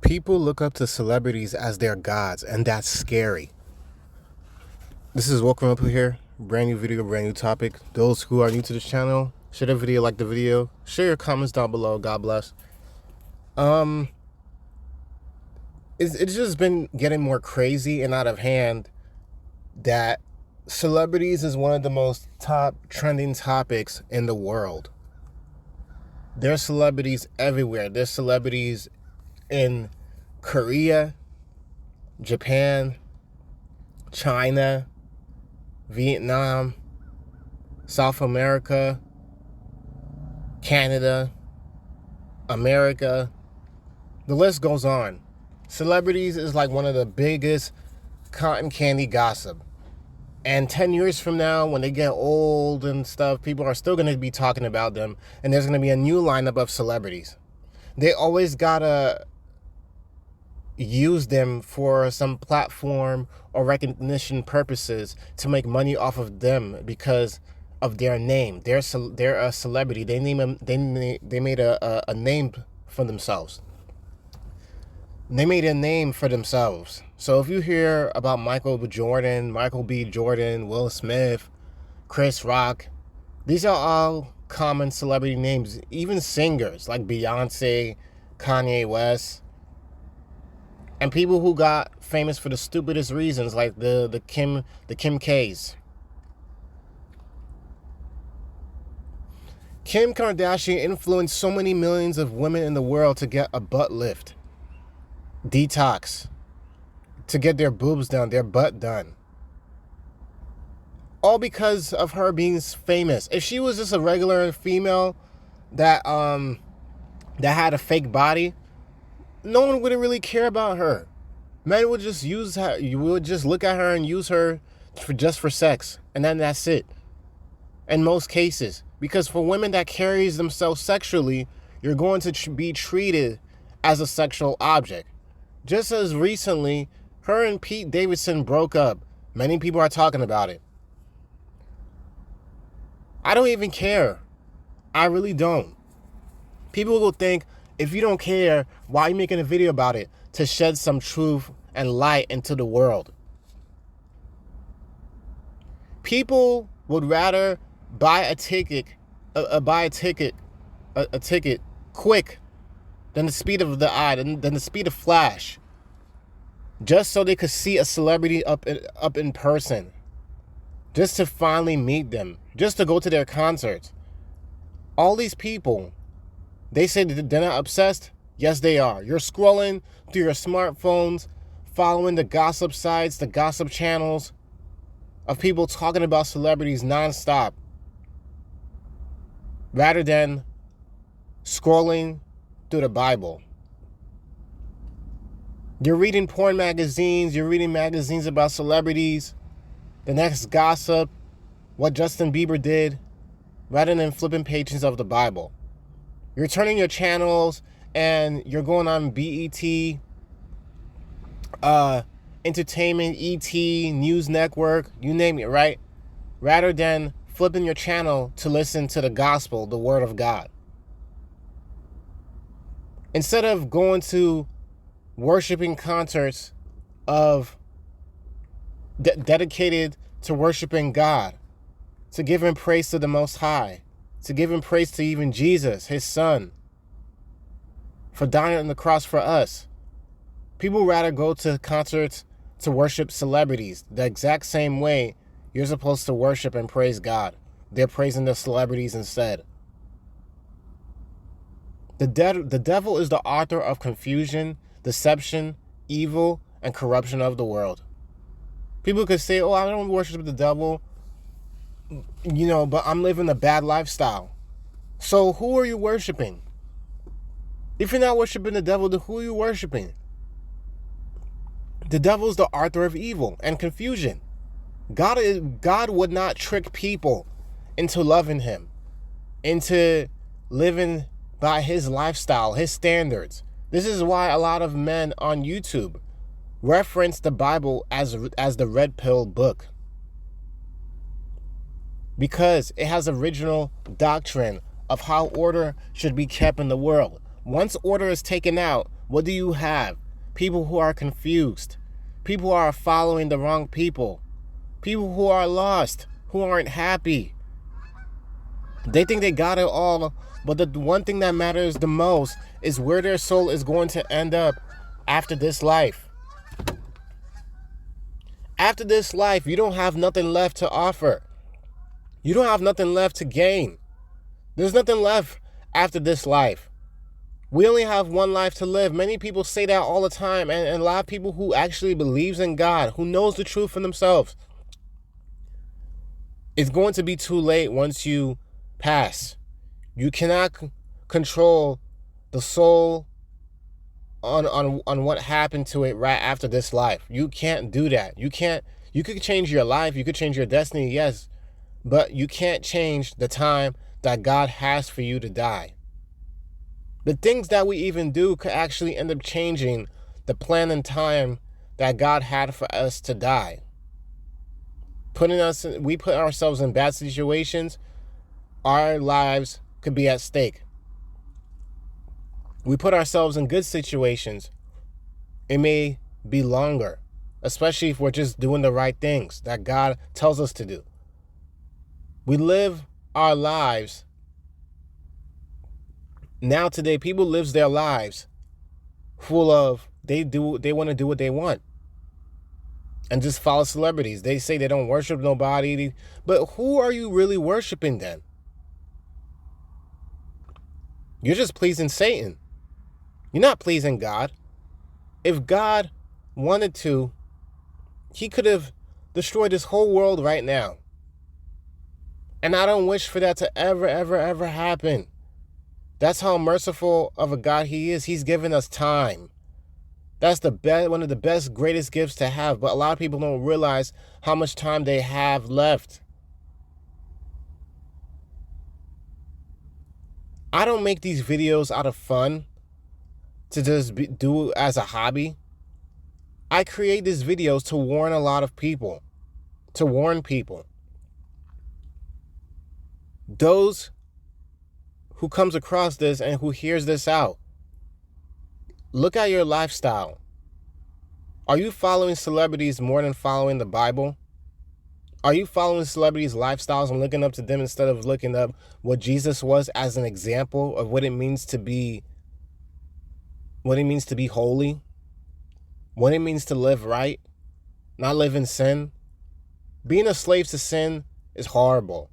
People look up to celebrities as their gods, and that's scary. This is Welcome Up here. Brand new video, brand new topic. Those who are new to this channel, share the video, like the video, share your comments down below. God bless. Um, it's just been getting more crazy and out of hand that celebrities is one of the most top trending topics in the world. There's celebrities everywhere. There's celebrities in Korea, Japan, China, Vietnam, South America, Canada, America. The list goes on. Celebrities is like one of the biggest cotton candy gossip. And 10 years from now, when they get old and stuff, people are still going to be talking about them. And there's going to be a new lineup of celebrities. They always got to use them for some platform or recognition purposes to make money off of them because of their name. They're a celebrity. They made a name for themselves. They made a name for themselves. So if you hear about Michael B. Jordan, Will Smith, Chris Rock, these are all common celebrity names. Even singers like Beyonce, Kanye West, and people who got famous for the stupidest reasons, like the Kim K's. Kim Kardashian influenced so many millions of women in the world to get a butt lift, detox, to get their boobs done, their butt done. All because of her being famous. If she was just a regular female that had a fake body, no one would really care about her. Men would just use her. You would just look at her and use her for sex, and then that's it. In most cases, because for women that carries themselves sexually, you're going to be treated as a sexual object. Just as recently, her and Pete Davidson broke up. Many people are talking about it. I don't even care. I really don't. People will think, if you don't care, why are you making a video about it? To shed some truth and light into the world. People would rather buy a ticket quick than the speed of the eye, than the speed of flash, just so they could see a celebrity up in person, just to finally meet them, just to go to their concerts. All these people, they say that they're not obsessed. Yes, they are. You're scrolling through your smartphones, following the gossip sites, the gossip channels of people talking about celebrities nonstop, rather than scrolling through the Bible. You're reading porn magazines, you're reading magazines about celebrities, the next gossip, what Justin Bieber did, rather than flipping pages of the Bible. You're turning your channels and you're going on BET, Entertainment, ET, News Network, you name it, right? Rather than flipping your channel to listen to the gospel, the word of God. Instead of going to worshiping concerts of dedicated to worshiping God, to giving praise to the Most High, to giving praise to even Jesus, his son, for dying on the cross for us. People rather go to concerts to worship celebrities the exact same way you're supposed to worship and praise God. They're praising the celebrities instead. The devil is the author of confusion, deception, evil, and corruption of the world. People could say, oh, I don't worship the devil, but I'm living a bad lifestyle. So who are you worshiping? If you're not worshiping the devil, then who are you worshiping? The devil is the author of evil and confusion. God would not trick people into loving him, into living by his lifestyle, his standards. This is why a lot of men on YouTube reference the Bible as the red pill book. Because it has original doctrine of how order should be kept in the world. Once order is taken out, What do you have? People who are confused. People who are following the wrong people. People who are lost, who aren't happy. They think they got it all, but the one thing that matters the most is where their soul is going to end up after this life. After this life, you don't have nothing left to offer. You don't have nothing left to gain. There's nothing left after this life. We only have one life to live. Many people say that all the time, and a lot of people who actually believes in God, who knows the truth for themselves, it's going to be too late once you pass. You cannot control the soul on what happened to it right after this life. You can't do that. You could change your life, you could change your destiny, yes, but you can't change the time that God has for you to die. The things that we even do could actually end up changing the plan and time that God had for us to die. We put ourselves in bad situations, our lives could be at stake. We put ourselves in good situations, it may be longer, especially if we're just doing the right things that God tells us to do. We live our lives. Now today, people live their lives full of, they want to do what they want and just follow celebrities. They say they don't worship nobody, but who are you really worshiping then? You're just pleasing Satan. You're not pleasing God. If God wanted to, he could have destroyed this whole world right now. And I don't wish for that to ever happen. That's how merciful of a God he is. He's given us time. That's one of the best, greatest gifts to have. But a lot of people don't realize how much time they have left. I don't make these videos out of fun to just do as a hobby. I create these videos to warn a lot of people. To warn people. Those who comes across this and who hears this out. Look at your lifestyle. Are you following celebrities more than following the Bible? Are you following celebrities' lifestyles and looking up to them instead of looking up what Jesus was as an example of what it means to be holy, what it means to live right, not live in sin? Being a slave to sin is horrible.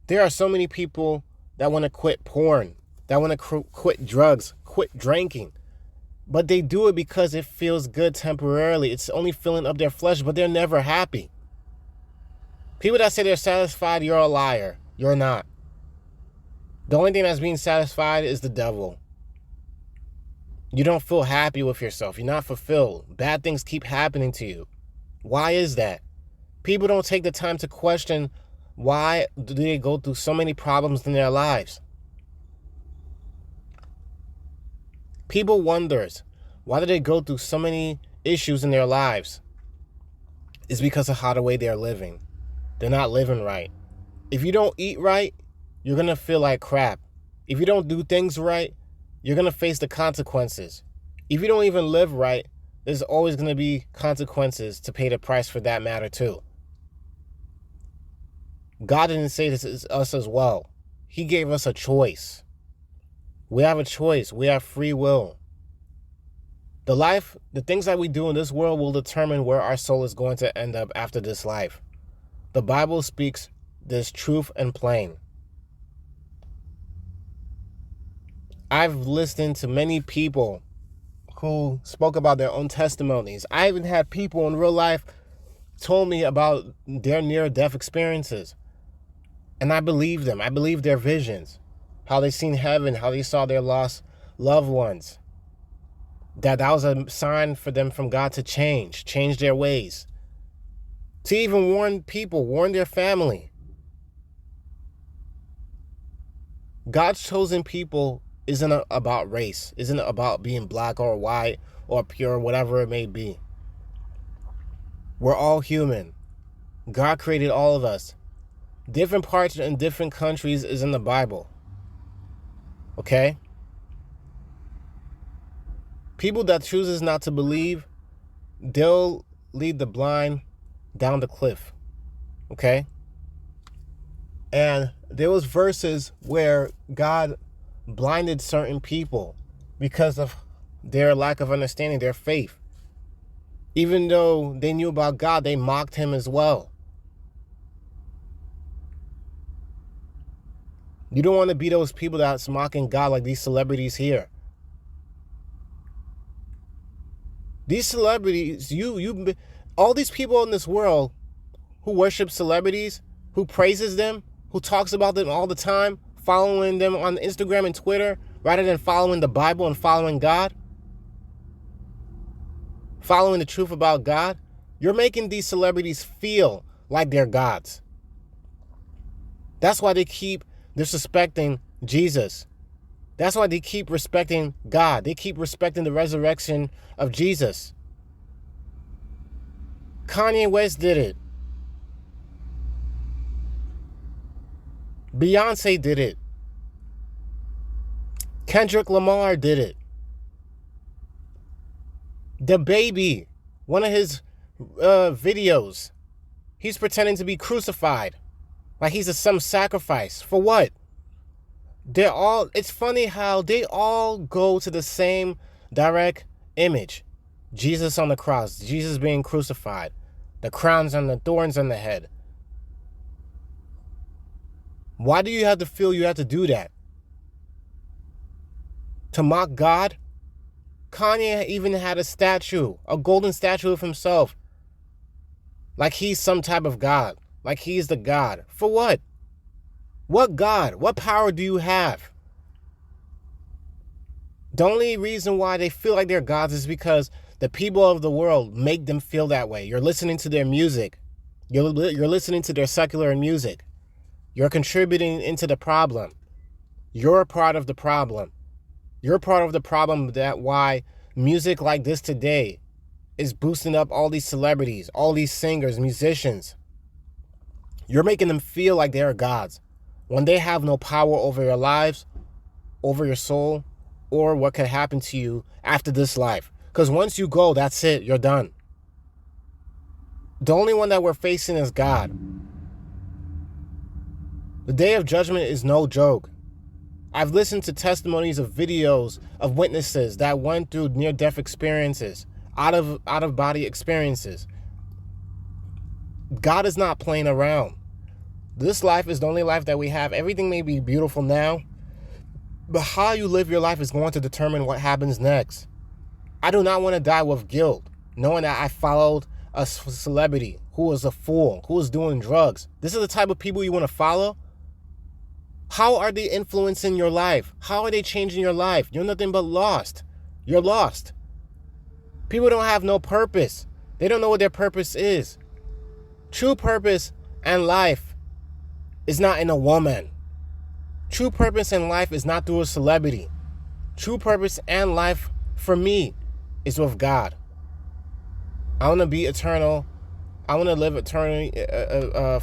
There are so many people that want to quit porn, that want to quit drugs, quit drinking. But they do it because it feels good temporarily. It's only filling up their flesh, but they're never happy. People that say they're satisfied, you're a liar. You're not. The only thing that's being satisfied is the devil. You don't feel happy with yourself. You're not fulfilled. Bad things keep happening to you. Why is that? People don't take the time to question why do they go through so many problems in their lives. People wonders, why do they go through so many issues in their lives? It's because of how the way they're living. They're not living right. If you don't eat right, you're going to feel like crap. If you don't do things right, you're going to face the consequences. If you don't even live right, there's always going to be consequences to pay the price for that matter too. God didn't say this is us as well. He gave us a choice. We have a choice. We have free will. The things that we do in this world will determine where our soul is going to end up after this life. The Bible speaks this truth and plain. I've listened to many people who spoke about their own testimonies. I even had people in real life told me about their near-death experiences. And I believe them. I believe their visions. How they seen heaven, how they saw their lost loved ones. That was a sign for them from God to change their ways. To even warn people, warn their family. God's chosen people isn't about race, isn't about being black or white or pure, whatever it may be. We're all human. God created all of us. Different parts in different countries is in the Bible. Okay? People that chooses not to believe, they'll lead the blind down the cliff. Okay? And there was verses where God blinded certain people because of their lack of understanding, their faith. Even though they knew about God, they mocked him as well. You don't want to be those people that's mocking God like these celebrities here. These celebrities, all these people in this world who worship celebrities, who praises them, who talks about them all the time, following them on Instagram and Twitter, rather than following the Bible and following God, following the truth about God, you're making these celebrities feel like they're gods. That's why they keep disrespecting Jesus. That's why they keep respecting God. They keep respecting the resurrection of Jesus. Kanye West did it. Beyonce did it. Kendrick Lamar did it. DaBaby, one of his videos, he's pretending to be crucified. Like he's some sacrifice. For what? It's funny how they all go to the same direct image. Jesus on the cross, Jesus being crucified, the crowns and the thorns on the head. Why do you have to feel you have to do that? To mock God? Kanye even had a statue, a golden statue of himself. Like he's some type of God. Like he's the God. For what? What God? What power do you have? The only reason why they feel like they're gods is because the people of the world make them feel that way. You're listening to their music. You're listening to their secular music. You're contributing into the problem. You're a part of the problem. You're part of the problem that why music like this today is boosting up all these celebrities, all these singers, musicians. You're making them feel like they're gods when they have no power over your lives, over your soul, or what could happen to you after this life. Because once you go, that's it. You're done. The only one that we're facing is God. The day of judgment is no joke. I've listened to testimonies of videos of witnesses that went through near-death experiences, out-of-body experiences. God is not playing around. This life is the only life that we have. Everything may be beautiful now, but how you live your life is going to determine what happens next. I do not want to die with guilt, knowing that I followed a celebrity who was a fool, who was doing drugs. This is the type of people you want to follow? How are they influencing your life? How are they changing your life? You're nothing but lost. You're lost. People don't have no purpose. They don't know what their purpose is. True purpose and life is not in a woman. True purpose in life is not through a celebrity. True purpose and life for me is with God. I want to be eternal. I want to live eternity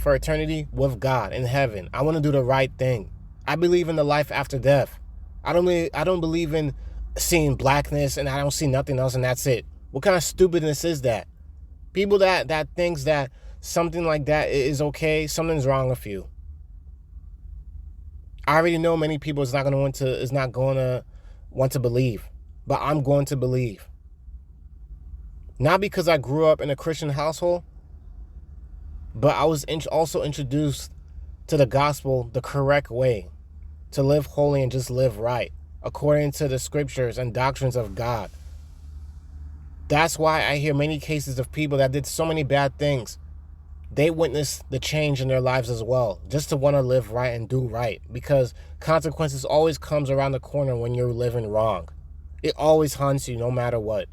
for eternity with God in heaven. I want to do the right thing. I believe in the life after death. I don't believe in seeing blackness and I don't see nothing else and that's it. What kind of stupidness is that? People that thinks that something like that is okay, something's wrong with you. I already know many people is not going to want to believe, but I'm going to believe. Not because I grew up in a Christian household, but I was also introduced to the gospel the correct way, to live holy and just live right, according to the scriptures and doctrines of God. That's why I hear many cases of people that did so many bad things. They witnessed the change in their lives as well, just to want to live right and do right, because consequences always comes around the corner when you're living wrong. It always haunts you no matter what.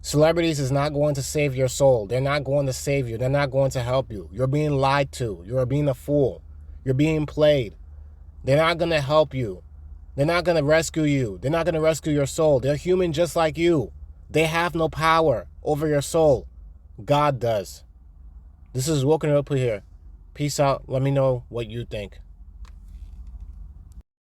Celebrities is not going to save your soul. They're not going to save you. They're not going to help you. You're being lied to. You're being a fool. You're being played. They're not going to help you. They're not going to rescue you. They're not going to rescue your soul. They're human just like you. They have no power over your soul. God does. This is Woken Up here. Peace out. Let me know what you think.